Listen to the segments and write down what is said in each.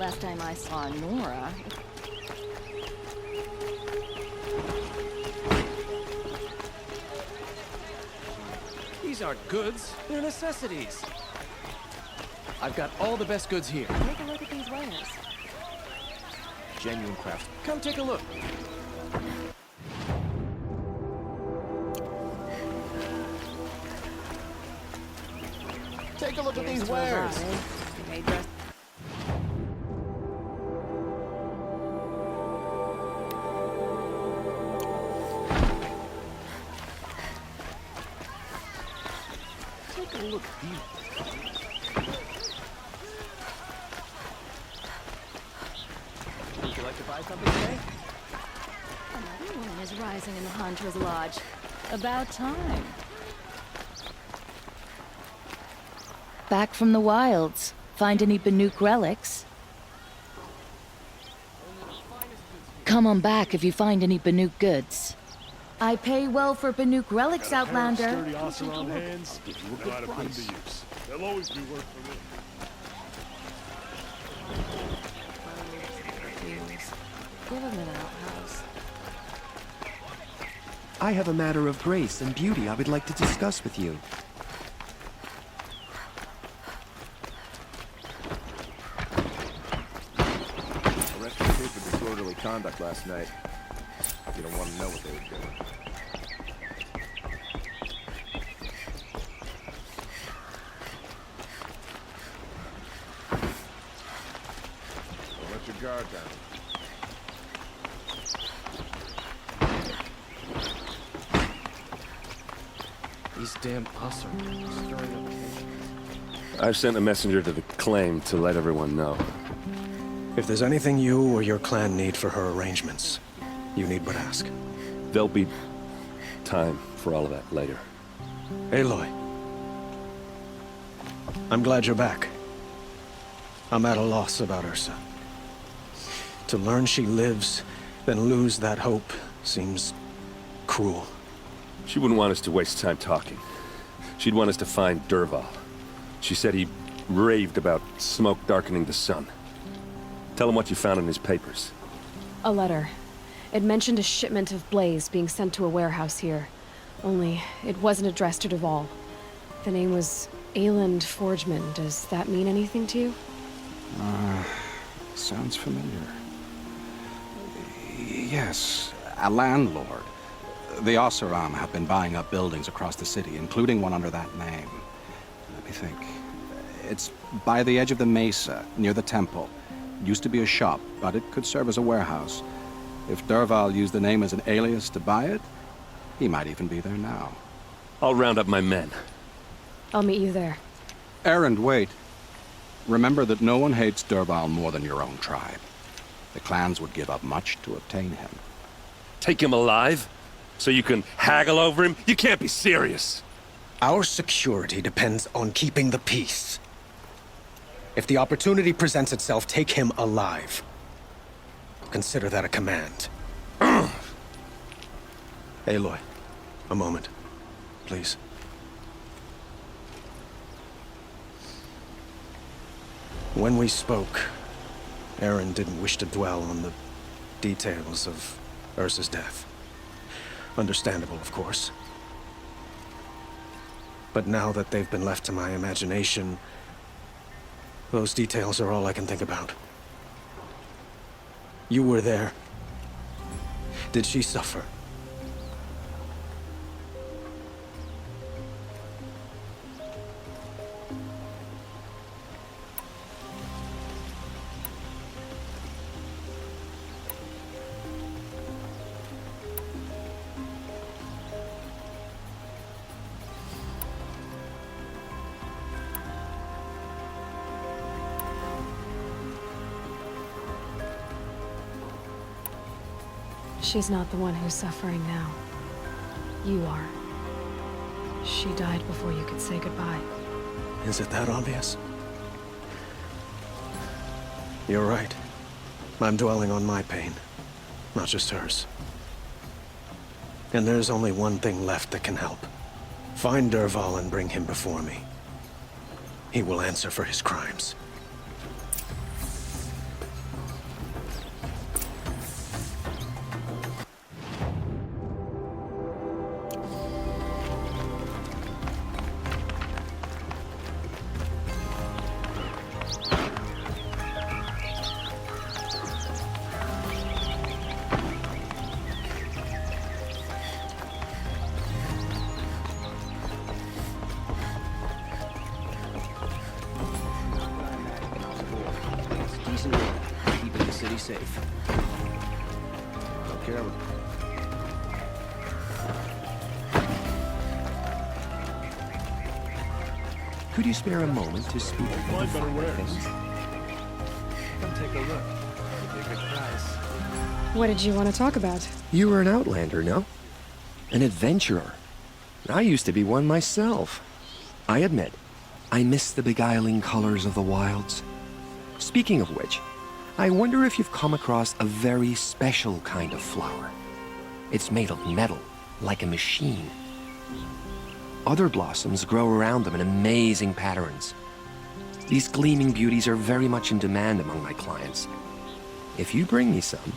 Last time I saw Nora... These aren't goods, they're necessities. I've got all the best goods here. Take a look at these wares. Genuine craft. Come take a look. Take a look at these wares. Take a look at these. Would you like to buy something today? Another woman is rising in the Hunter's Lodge. About time. Back from the wilds. Find any Banuk relics? Come on back if you find any Banuk goods. I pay well for Banuk relics, Outlander. Sturdy Oseram hands. Know how to put them to use. They'll always be work for me. Give him an outhouse. I have a matter of grace and beauty I would like to discuss with you. Arrested two for disorderly conduct last night. You don't want to know what they were doing. Don't let your guard down. These damn us are stirring up. I've sent a messenger to the claim to let everyone know. If there's anything you or your clan need for her arrangements, you need but ask. There'll be time for all of that later. Aloy. I'm glad you're back. I'm at a loss about Ursa. To learn she lives, then lose that hope, seems cruel. She wouldn't want us to waste time talking. She'd want us to find Dervahl. She said he raved about smoke darkening the sun. Tell him what you found in his papers. A letter. It mentioned a shipment of blaze being sent to a warehouse here. Only, it wasn't addressed to Dervahl. The name was Ayland Forgeman. Does that mean anything to you? Sounds familiar. Yes, a landlord. The Oseram have been buying up buildings across the city, including one under that name. Let me think. It's by the edge of the mesa, near the temple. Used to be a shop, but it could serve as a warehouse. If Dervahl used the name as an alias to buy it, he might even be there now. I'll round up my men. I'll meet you there. Erend, wait. Remember that no one hates Dervahl more than your own tribe. The clans would give up much to obtain him. Take him alive? So you can haggle over him? You can't be serious. Our security depends on keeping the peace. If the opportunity presents itself, take him alive. Consider that a command. Aloy, a moment, please. When we spoke, Erend didn't wish to dwell on the details of Ursa's death. Understandable, of course. But now that they've been left to my imagination, those details are all I can think about. You were there. Did she suffer? She's not the one who's suffering now. You are. She died before you could say goodbye. Is it that obvious? You're right. I'm dwelling on my pain, not just hers. And there's only one thing left that can help. Find Dervahl and bring him before me. He will answer for his crimes. safe. Don't care what... Could you spare a moment to speak of the Find better finer wares. things? Come take a look. Give you a good price. What did you want to talk about? You were an outlander, no? An adventurer. I used to be one myself. I admit, I miss the beguiling colors of the wilds. Speaking of which, I wonder if you've come across a very special kind of flower. It's made of metal, like a machine. Other blossoms grow around them in amazing patterns. These gleaming beauties are very much in demand among my clients. If you bring me some,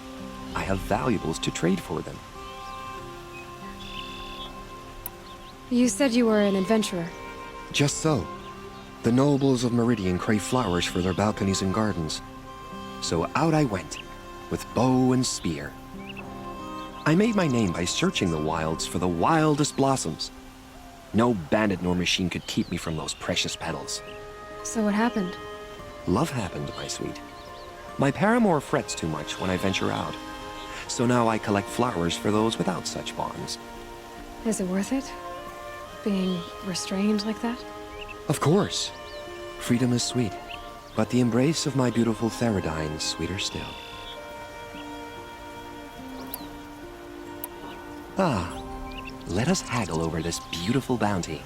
I have valuables to trade for them. You said you were an adventurer. Just so. The nobles of Meridian crave flowers for their balconies and gardens. So out I went, with bow and spear. I made my name by searching the wilds for the wildest blossoms. No bandit nor machine could keep me from those precious petals. So what happened? Love happened, my sweet. My paramour frets too much when I venture out. So now I collect flowers for those without such bonds. Is it worth it? Being restrained like that? Of course. Freedom is sweet, but the embrace of my beautiful Theridine is sweeter still. Ah, let us haggle over this beautiful bounty.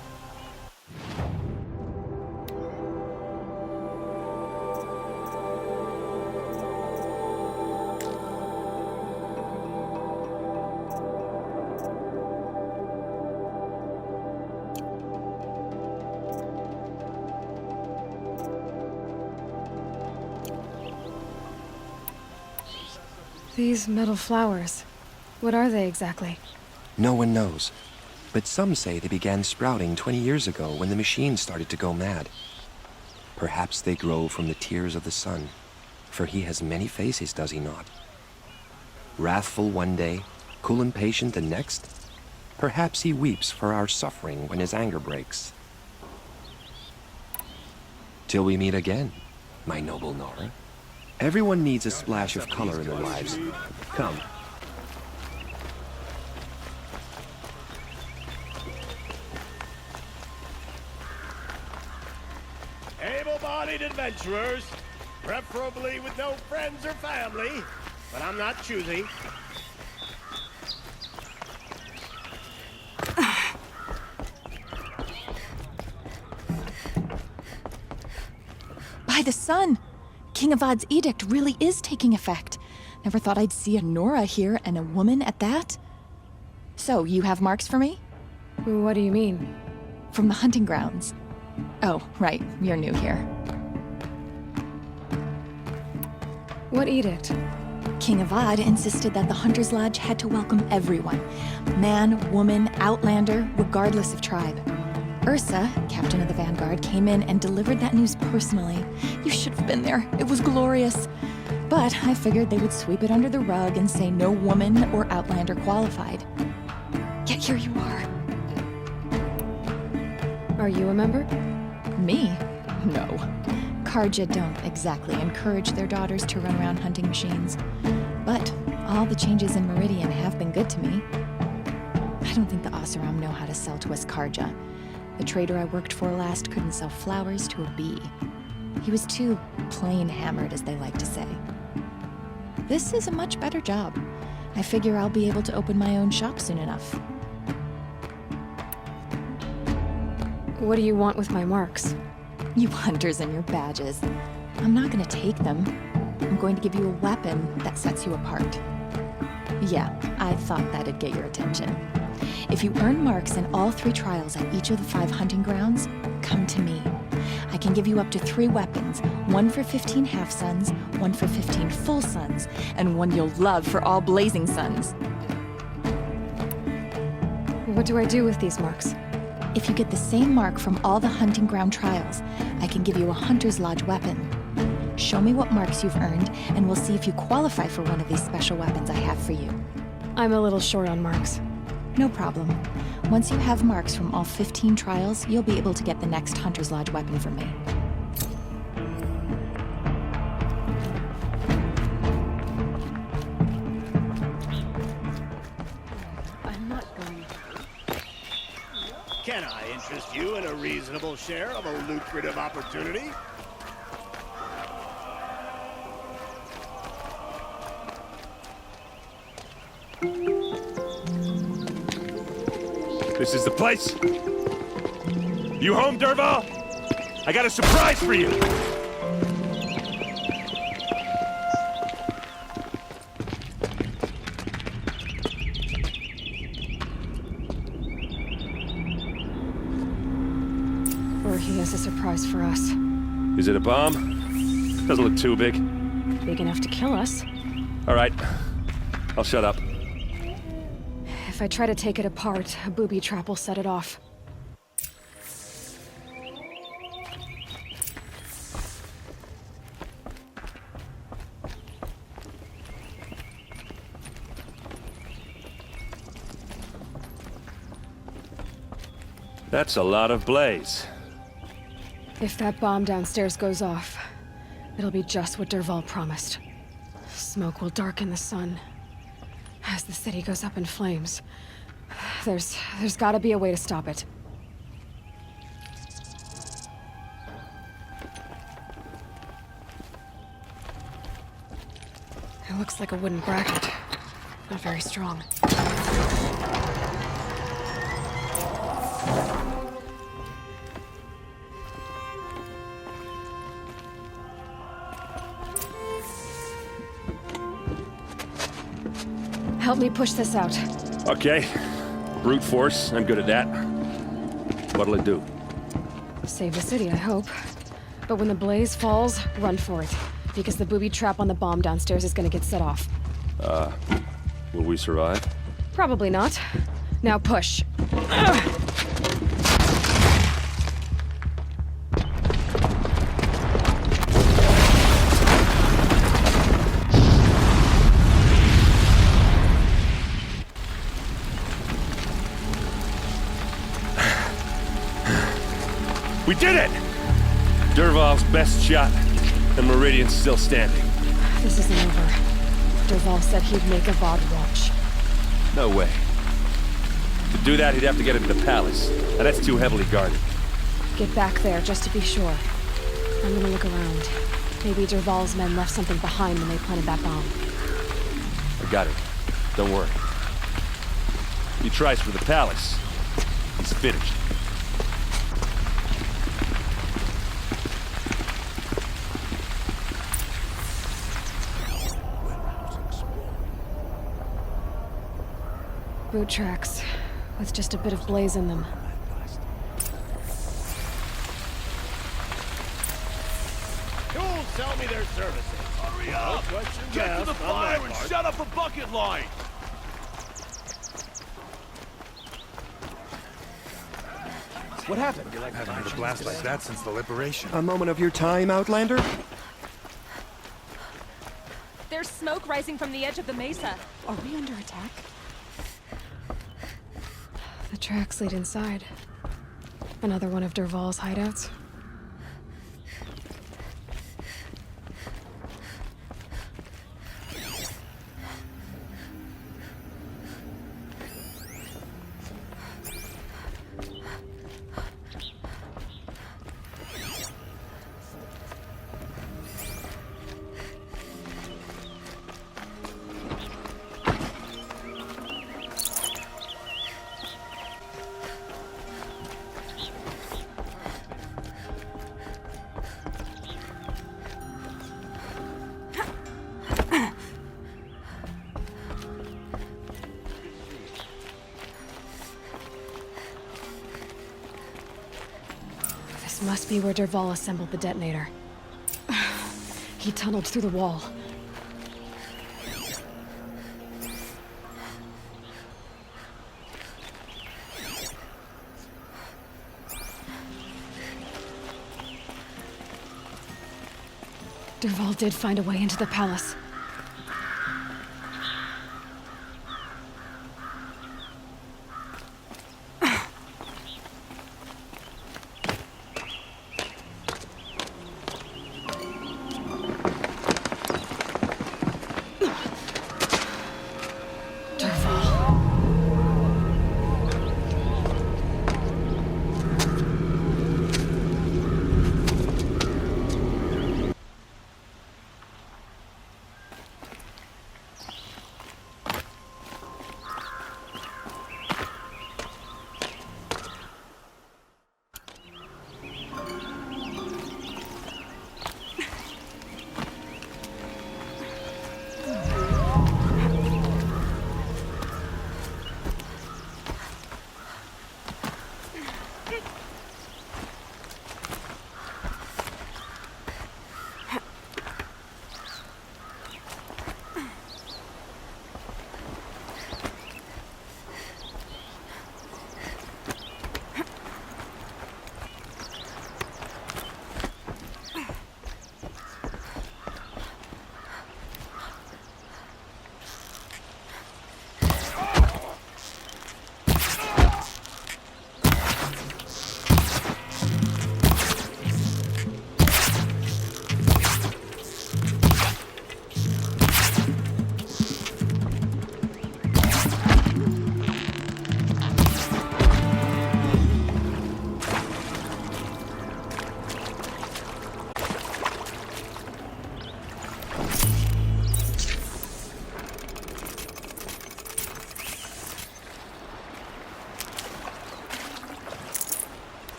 These metal flowers. What are they exactly? No one knows, but some say they began sprouting 20 years ago when the machine started to go mad. Perhaps they grow from the tears of the sun, for he has many faces, does he not? Wrathful one day, cool and patient the next. Perhaps he weeps for our suffering when his anger breaks. Till we meet again, my noble Nora. Everyone needs a splash of color in their lives. Come. Able-bodied adventurers, preferably with no friends or family, but I'm not choosy. By the sun! King Avad's edict really is taking effect. Never thought I'd see a Nora here, and a woman at that. So, you have marks for me? What do you mean? From the hunting grounds. Oh, right, you're new here. What edict? King Avad insisted that the Hunter's Lodge had to welcome everyone. Man, woman, outlander, regardless of tribe. Ursa, captain of the Vanguard, came in and delivered that news personally. You should have been there. It was glorious. But I figured they would sweep it under the rug and say no woman or outlander qualified. Yet here you are. Are you a member? Me? No. Karja don't exactly encourage their daughters to run around hunting machines. But all the changes in Meridian have been good to me. I don't think the Oseram know how to sell to us Karja. The trader I worked for last couldn't sell flowers to a bee. He was too plain hammered, as they like to say. This is a much better job. I figure I'll be able to open my own shop soon enough. What do you want with my marks? You hunters and your badges. I'm not gonna take them. I'm going to give you a weapon that sets you apart. Yeah, I thought that'd get your attention. If you earn marks in all 3 trials at each of the 5 hunting grounds, come to me. I can give you up to 3 weapons, one for 15 half-suns, one for 15 full suns, and one you'll love for all blazing suns. What do I do with these marks? If you get the same mark from all the hunting ground trials, I can give you a Hunter's Lodge weapon. Show me what marks you've earned, and we'll see if you qualify for one of these special weapons I have for you. I'm a little short on marks. No problem. Once you have marks from all 15 trials, you'll be able to get the next Hunter's Lodge weapon from me. Can I interest you in a reasonable share of a lucrative opportunity? This is the place? You home, Derval? I got a surprise for you! Or he has a surprise for us. Is it a bomb? Doesn't look too big. Big enough to kill us. All right. I'll shut up. If I try to take it apart, a booby trap will set it off. That's a lot of blaze. If that bomb downstairs goes off, it'll be just what Derval promised. Smoke will darken the sun. As the city goes up in flames, there's gotta be a way to stop it. It looks like a wooden bracket. Not very strong. Help me push this out. Okay. Brute force, I'm good at that. What'll it do? Save the city, I hope. But when the blaze falls, run for it. Because the booby trap on the bomb downstairs is gonna get set off. Will we survive? Probably not. Now push. We did it! Derval's best shot, and Meridian's still standing. This isn't over. Derval said he'd make a VOD watch. No way. To do that, he'd have to get into the palace, and that's too heavily guarded. Get back there, just to be sure. I'm gonna look around. Maybe Derval's men left something behind when they planted that bomb. I got it. Don't worry. He tries for the palace. He's finished. Boot tracks, with just a bit of blaze in them. Who'll sell me their services? Hurry up! No questions Get to asked the on fire my and part. shut up a bucket line! What happened? I haven't heard a blast like that since the liberation. A moment of your time, Outlander? There's smoke rising from the edge of the mesa. Are we under attack? The tracks lead inside. Another one of Derval's hideouts. This must be where Derval assembled the detonator. He tunneled through the wall. Derval did find a way into the palace.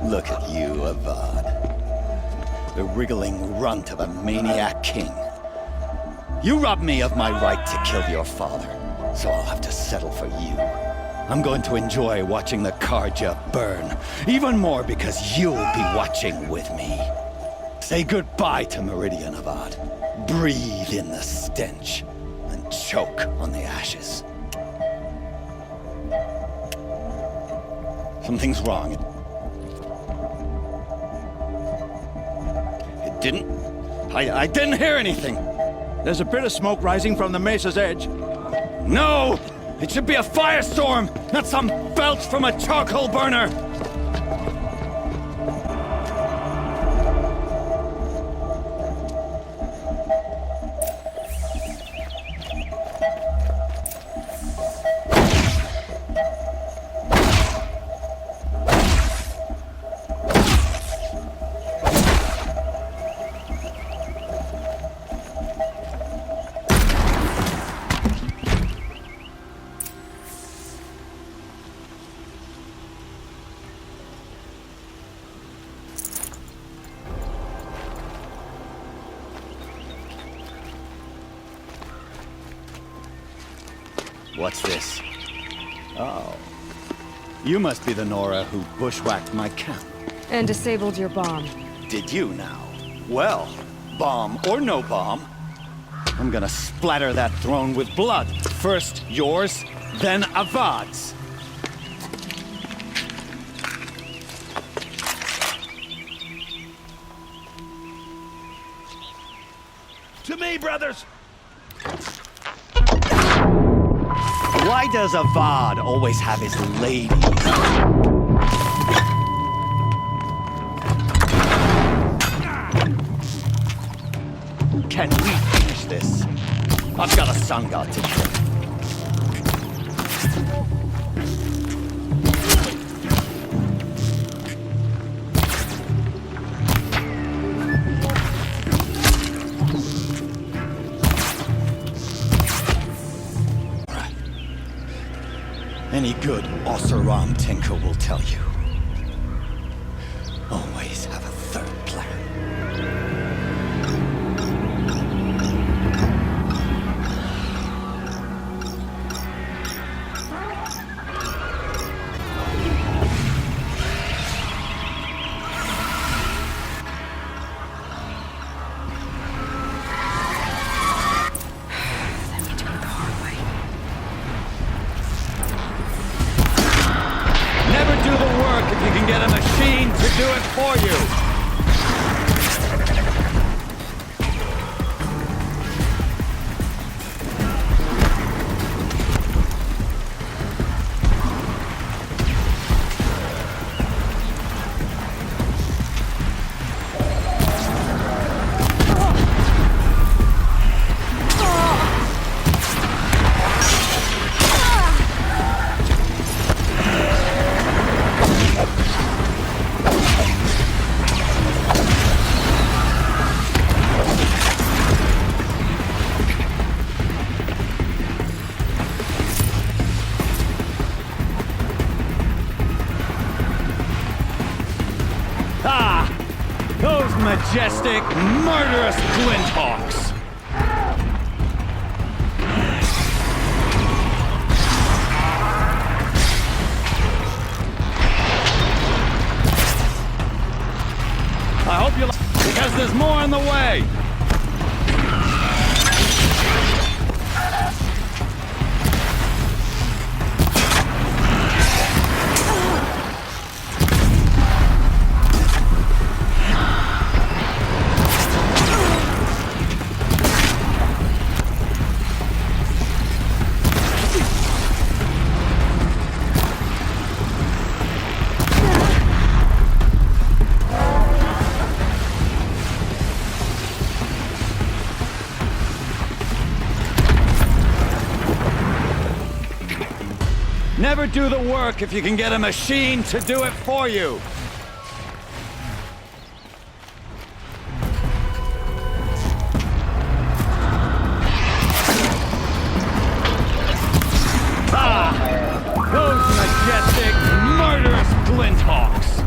Look at you, Avad. The wriggling runt of a maniac king. You robbed me of my right to kill your father, so I'll have to settle for you. I'm going to enjoy watching the Karja burn, even more because you'll be watching with me. Say goodbye to Meridian, Avad. Breathe in the stench, and choke on the ashes. Something's wrong. It didn't... I didn't hear anything. There's a bit of smoke rising from the mesa's edge. No! It should be a firestorm, not some belch from a charcoal burner! What's this? Oh. You must be the Nora who bushwhacked my camp. And disabled your bomb. Did you now? Well, bomb or no bomb, I'm gonna splatter that throne with blood. First yours, then Avad's. To me, brothers! Why does Avad always have his ladies? Can we finish this? I've got a sun god to kill. Any good Oseram tinker will tell you. Always have a third plan. Do it for you! Those majestic, murderous glinthawks! I hope you like, because there's more on the way! Never do the work if you can get a machine to do it for you. Ah! Those majestic, murderous glinthawks!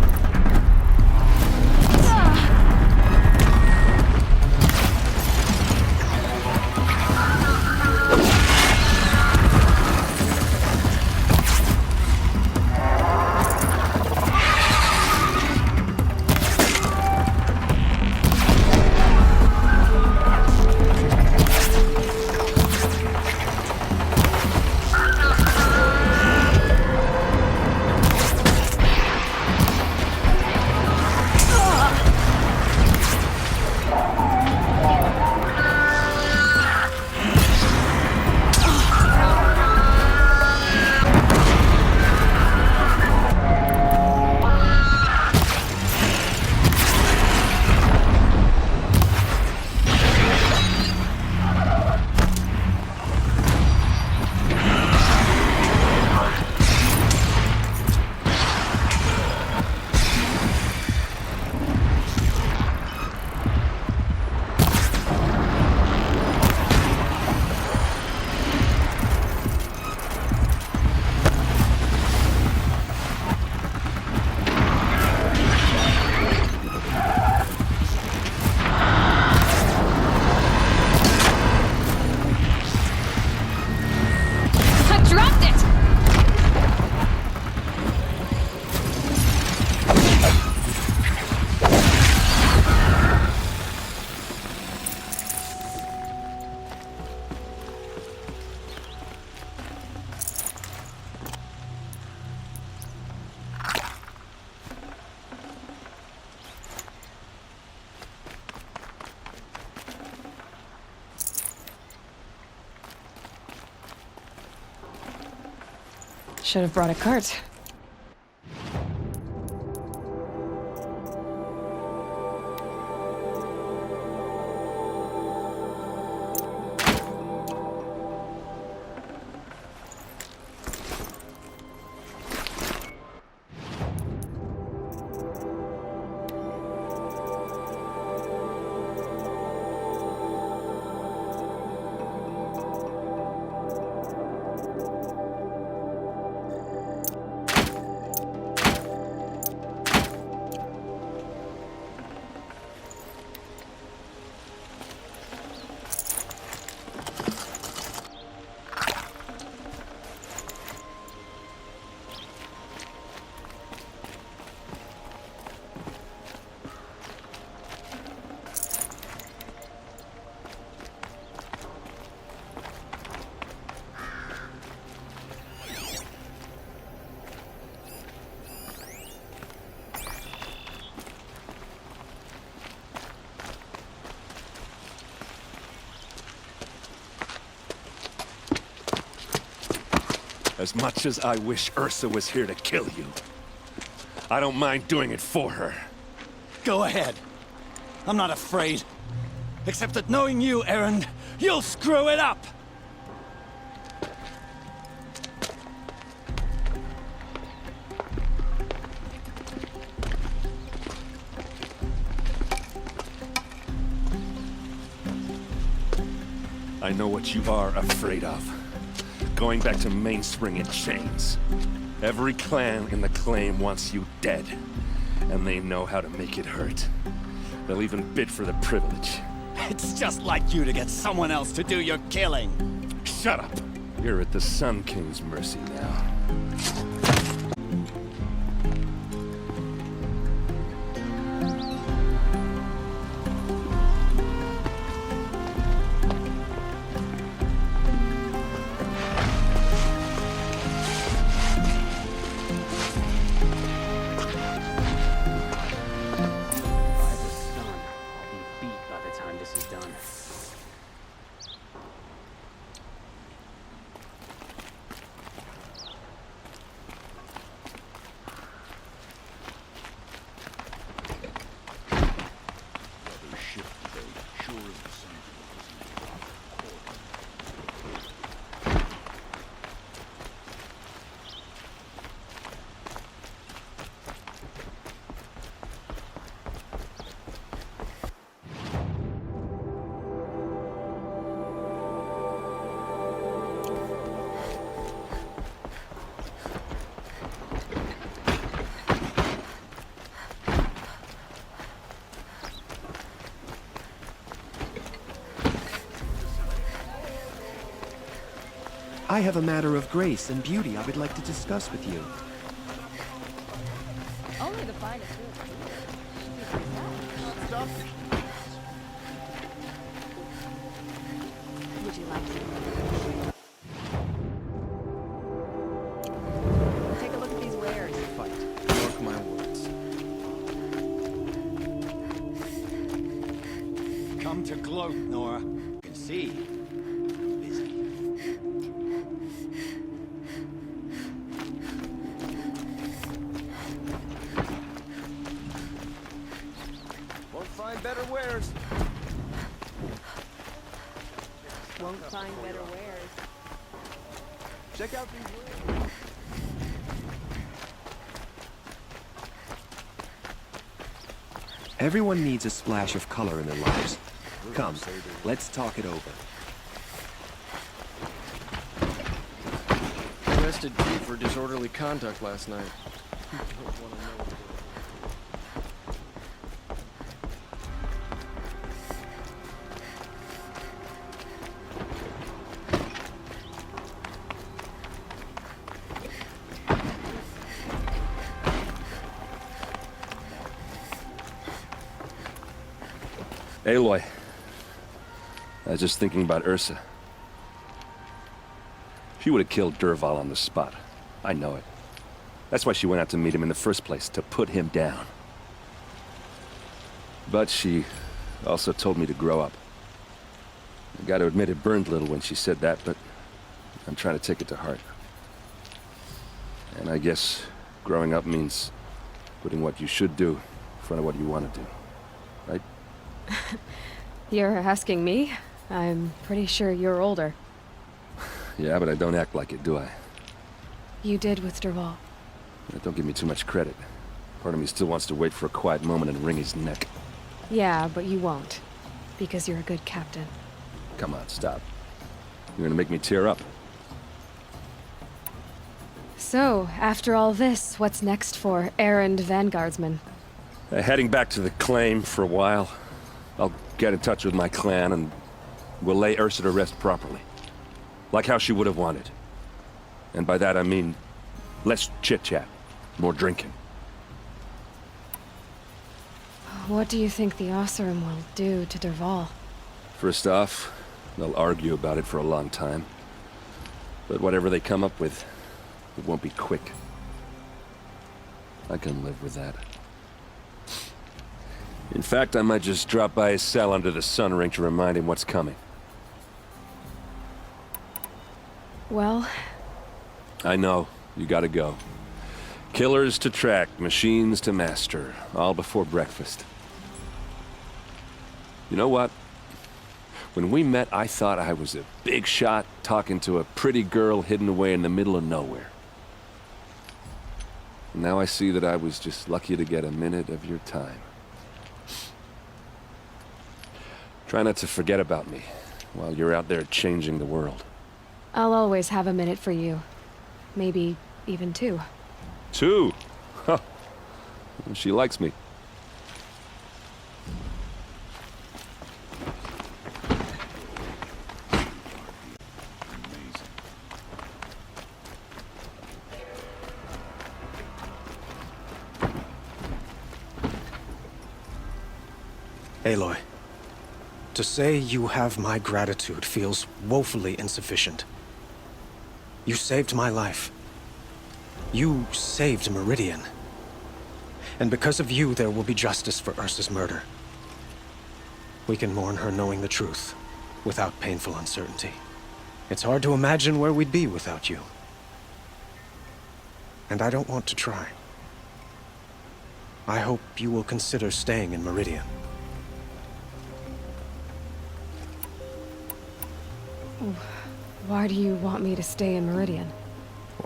Should have brought a cart. As much as I wish Ursa was here to kill you, I don't mind doing it for her. Go ahead. I'm not afraid. Except that knowing you, Erend, you'll screw it up! I know what you are afraid of. Going back to Mainspring in chains. Every clan in the claim wants you dead. And they know how to make it hurt. They'll even bid for the privilege. It's just like you to get someone else to do your killing. Shut up! You're at the Sun King's mercy now. I have a matter of grace and beauty I would like to discuss with you. Only the finest goods. Would you like to? Take a look at these wares. Fight. Mark my words. Come to gloat, Nora. You can see. Busy. Won't find better wares. Won't find better wares. Check out these wares. Everyone needs a splash of color in their lives. Come, let's talk it over. Arrested G for disorderly conduct last night. Don't wanna know. Aloy, I was just thinking about Ursa. She would have killed Dervahl on the spot. I know it. That's why she went out to meet him in the first place, to put him down. But she also told me to grow up. I gotta admit it burned a little when she said that, but I'm trying to take it to heart. And I guess growing up means putting what you should do in front of what you want to do. Right? You're asking me? I'm pretty sure you're older. Yeah, but I don't act like it, do I? You did with Dervahl. Don't give me too much credit. Part of me still wants to wait for a quiet moment and wring his neck. Yeah, but you won't. Because you're a good captain. Come on, stop. You're gonna make me tear up. So, after all this, what's next for errand vanguardsman? Heading back to the claim for a while. I'll get in touch with my clan and we'll lay Ursa to rest properly. Like how she would have wanted. And by that I mean less chit-chat, more drinking. What do you think the Oseram will do to Dervahl? First off, they'll argue about it for a long time. But whatever they come up with, it won't be quick. I can live with that. In fact, I might just drop by his cell under the sun ring to remind him what's coming. Well... I know. You gotta go. Killers to track, machines to master. All before breakfast. You know what? When we met, I thought I was a big shot talking to a pretty girl hidden away in the middle of nowhere. And now I see that I was just lucky to get a minute of your time. Try not to forget about me while you're out there changing the world. I'll always have a minute for you. Maybe even 2. 2? Huh. She likes me. Aloy, to say you have my gratitude feels woefully insufficient. You saved my life. You saved Meridian. And because of you, there will be justice for Ursa's murder. We can mourn her knowing the truth, without painful uncertainty. It's hard to imagine where we'd be without you. And I don't want to try. I hope you will consider staying in Meridian. Why do you want me to stay in Meridian?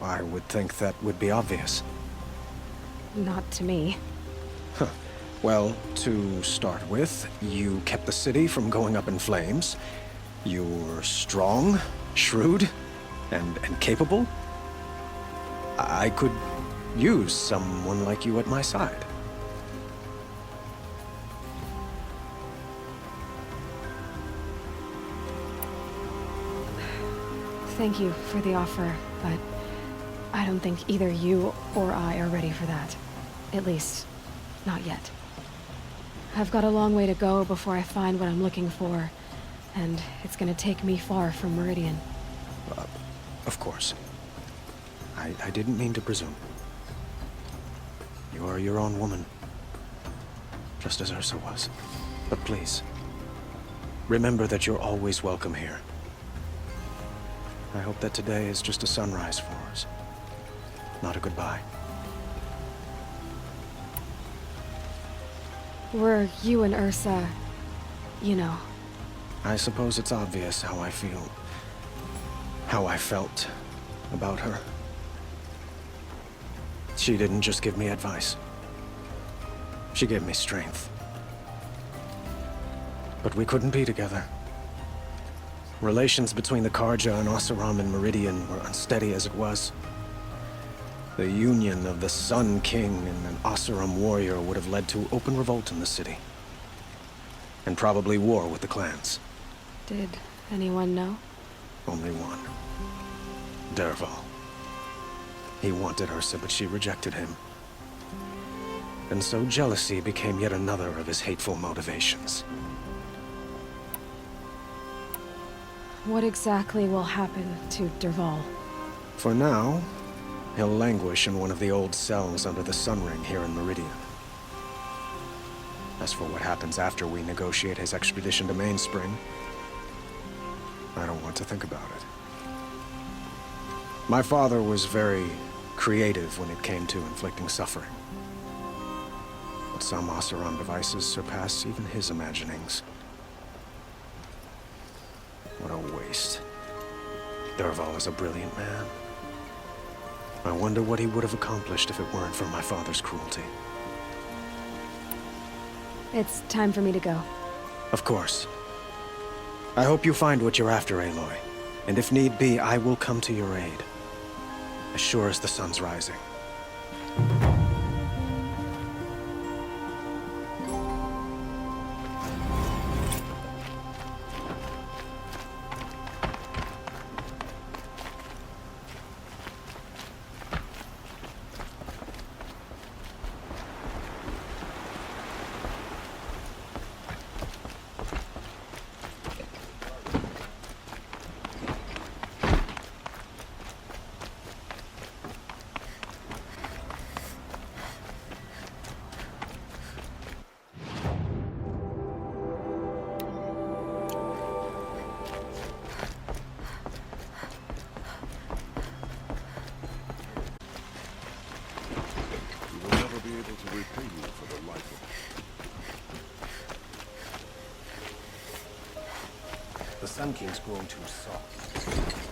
I would think that would be obvious. Not to me. Huh. Well, to start with, you kept the city from going up in flames. You were strong, shrewd, and capable. I could use someone like you at my side. Thank you for the offer, but I don't think either you or I are ready for that. At least, not yet. I've got a long way to go before I find what I'm looking for, and it's gonna take me far from Meridian. Of course. I didn't mean to presume. You are your own woman, just as Ursa was. But please, remember that you're always welcome here. I hope that today is just a sunrise for us, not a goodbye. Were you and Ursa, you know? I suppose it's obvious how I feel, how I felt about her. She didn't just give me advice. She gave me strength. But we couldn't be together. Relations between the Karja and Oseram and Meridian were unsteady as it was. The union of the Sun King and an Oseram warrior would have led to open revolt in the city. And probably war with the clans. Did anyone know? Only one. Dervahl. He wanted Ursa, but she rejected him. And so jealousy became yet another of his hateful motivations. What exactly will happen to Dervahl? For now, he'll languish in one of the old cells under the Sun Ring here in Meridian. As for what happens after we negotiate his extradition to Mainspring, I don't want to think about it. My father was very creative when it came to inflicting suffering. But some Oseram devices surpass even his imaginings. What a waste. Dervahl is a brilliant man. I wonder what he would have accomplished if it weren't for my father's cruelty. It's time for me to go. Of course. I hope you find what you're after, Aloy. And if need be, I will come to your aid. As sure as the sun's rising. The Sun King's grown too soft.